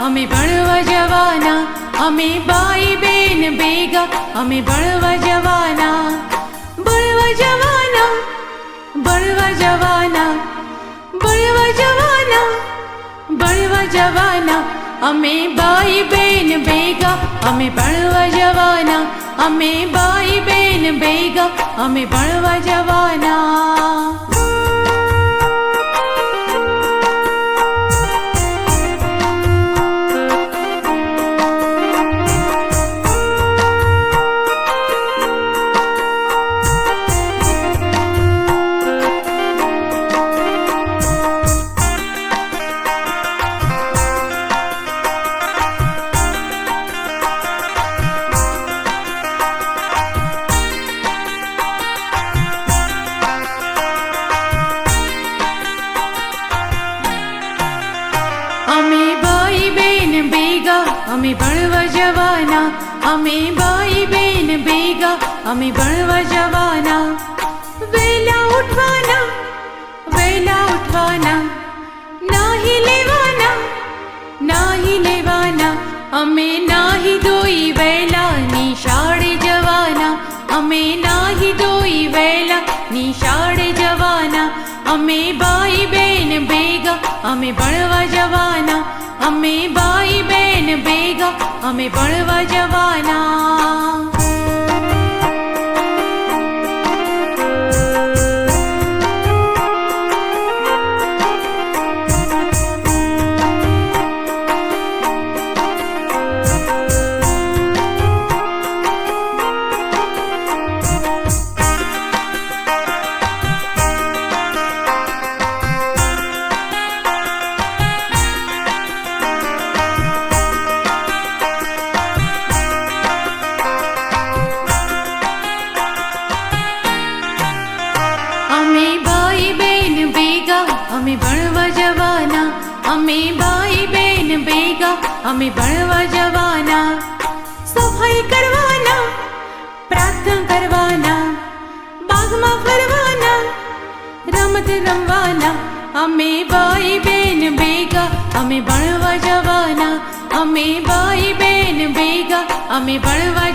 અમે ભણવા જવાના, અમે ભાઈ બેન ભેગા, અમે ભણવા જવાના, ભણવા જવાના, ભણવા જવાના, ભણવા જવાના, ભણવા જવાના, અમે ભાઈ બેન ભેગા, અમે ભણવા જવાના, અમે ભાઈ બેન ભેગા, અમે ભણવા જવાના. અમે ભાઈ બેન ભેગા, અમે ભણવા જવાના, અમે ભાઈ બેન ભેગા, અમે ભણવા જવાના. વહેલા ઉઠવાના, વહેલા ઉઠવાના, નાહી લેવાના, નાહી લેવાના, અમે નાહી ધોઈ વહેલા નિશાળે જવાના, અમે નાહી ધોઈ વહેલા નિશાળે જવાના. અમે ભાઈ બેન ભેગા, અમે ભણવા જવાના, અમે ભાઈ બેન ભેગા, અમે ભણવા જવાના. અમે ભાઈ બેન ભેગા, અમે ભણવા જવાના, અમે ભાઈ બેન ભેગા, અમે ભણવા જવાના. સફાઈ કરવાના, પ્રાર્થના કરવાના, બાગમાં ફરવાના, રમત રમવાના. અમે ભાઈ બેન ભેગા, અમે ભણવા જવાના, અમે ભાઈ બેન ભેગા, અમે ભણવા